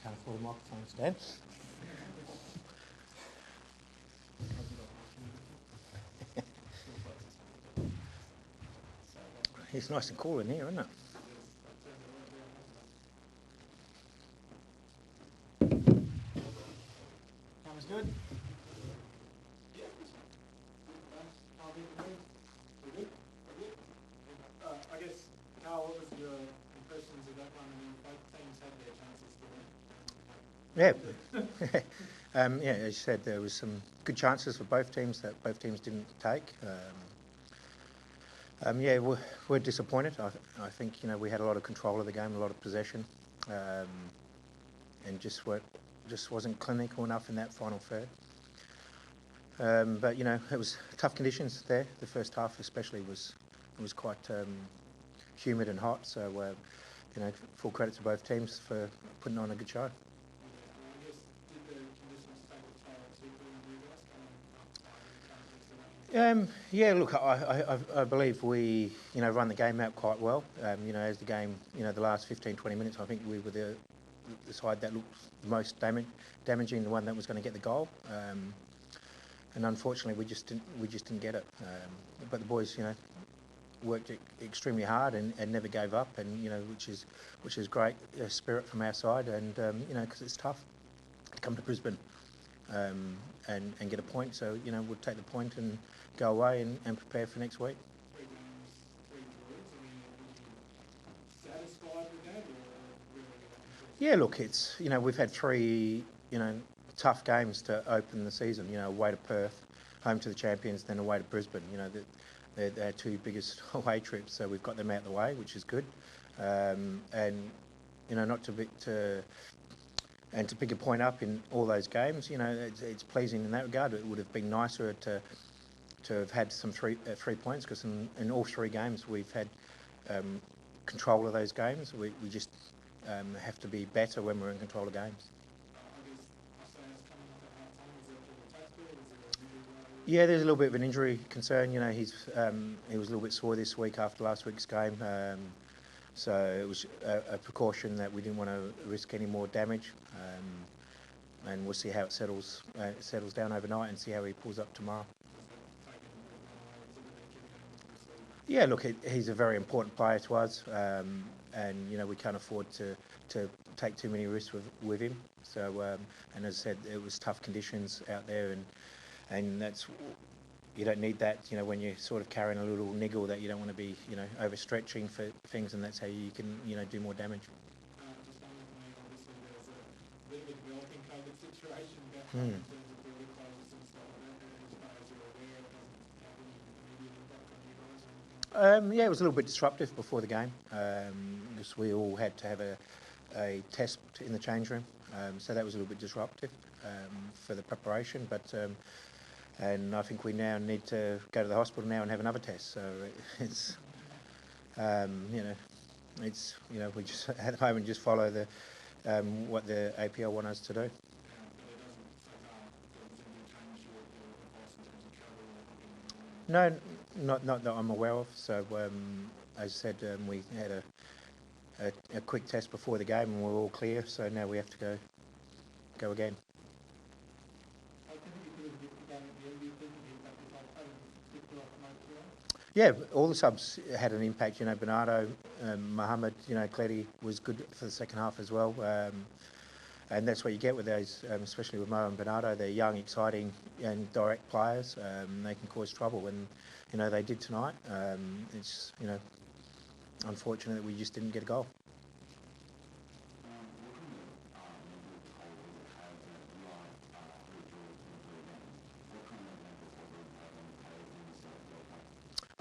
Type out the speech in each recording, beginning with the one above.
Can't afford a microphone stand. It's nice and cool in here, isn't it? Camera's good. I guess, Carl, what was your impressions of that one? I mean, both teams had their chances to win. Yeah, as you said, there was some good chances for both teams that both teams didn't take. Yeah, we're disappointed. I think we had a lot of control of the game, a lot of possession, and just wasn't clinical enough in that final third. But it was tough conditions there. The first half, especially, was quite humid and hot. So full credit to both teams for putting on a good show. Yeah, look, I believe we, run the game out quite well. As the game, the last 15, 20 minutes, I think we were the side that looked the most damaging, the one that was going to get the goal. And unfortunately, we just didn't get it. But the boys, worked extremely hard and never gave up, and which is great spirit from our side. And because it's tough to come to Brisbane and get a point, so we'll take the point and go away and prepare for next week. 3 games, 3 draws. I mean, are you satisfied with that, or really? Yeah, look, it's we've had 3 tough games to open the season. Away to Perth, home to the champions, then away to Brisbane. They're our 2 biggest away trips, so we've got them out of the way, which is good. And not to pick a point up in all those games, it's pleasing in that regard. It would have been nicer to have had some 3 points, because in all 3 games we've had control of those games. We just have to be better when we're in control of games. Yeah, there's a little bit of an injury concern. He was a little bit sore this week after last week's game, so it was a precaution that we didn't want to risk any more damage. And we'll see how it settles down overnight and see how he pulls up tomorrow. Yeah, look, he's a very important player to us, and we can't afford to take too many risks with him. So, and as I said, it was tough conditions out there, and that's, you don't need that, when you're sort of carrying a little niggle, that you don't want to be, overstretching for things, and that's how you can, do more damage. Just one for me, obviously there's a bit of a developing COVID situation back home in terms of border closures and stuff like that. As far as you're aware, it doesn't have any immediate impact on you guys or anything? Yeah, it was a little bit disruptive before the game, because we all had to have a test in the change room, so that was a little bit disruptive for the preparation. But and I think we now need to go to the hospital now and have another test. So it's we just at the moment just follow the what the APL want us to do. No, not that I'm aware of. So as I said, we had a quick test before the game and we're all clear. So now we have to go again. Yeah, all the subs had an impact. Bernardo, Mohammed, Cletty was good for the second half as well. And that's what you get with those, especially with Mo and Bernardo. They're young, exciting, and direct players. They can cause trouble, and they did tonight. It's unfortunate that we just didn't get a goal.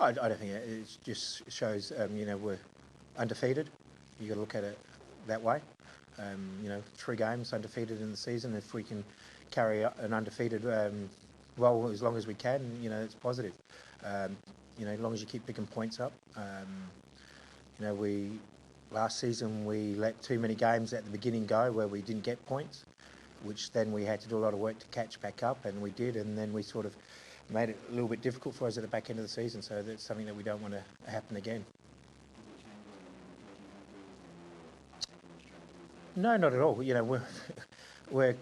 I don't think it just shows, we're undefeated. You've got to look at it that way. 3 games undefeated in the season. If we can carry an undefeated, well, as long as we can, it's positive. As long as you keep picking points up. Last season we let too many games at the beginning go where we didn't get points, which then we had to do a lot of work to catch back up, and we did, and then we sort of made it a little bit difficult for us at the back end of the season, so that's something that we don't want to happen again. No, not at all. You know, we're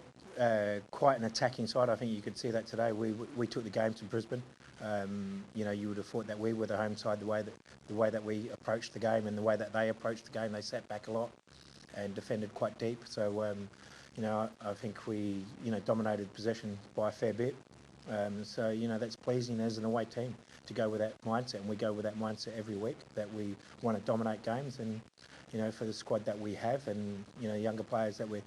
quite an attacking side. I think you could see that today. We took the game to Brisbane. You know, you would have thought that we were the home side. The way that we approached the game and the way that they approached the game, they sat back a lot and defended quite deep. So you know, I think we dominated possession by a fair bit. So you know, that's pleasing as an away team to go with that mindset, and we go with that mindset every week that we want to dominate games. And you know, for the squad that we have, and you know, younger players that we're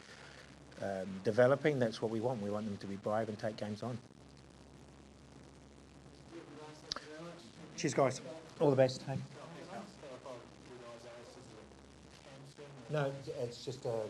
developing, that's what we want. We want them to be brave and take games on. Cheers, guys. All the best. Hey. No, it's just a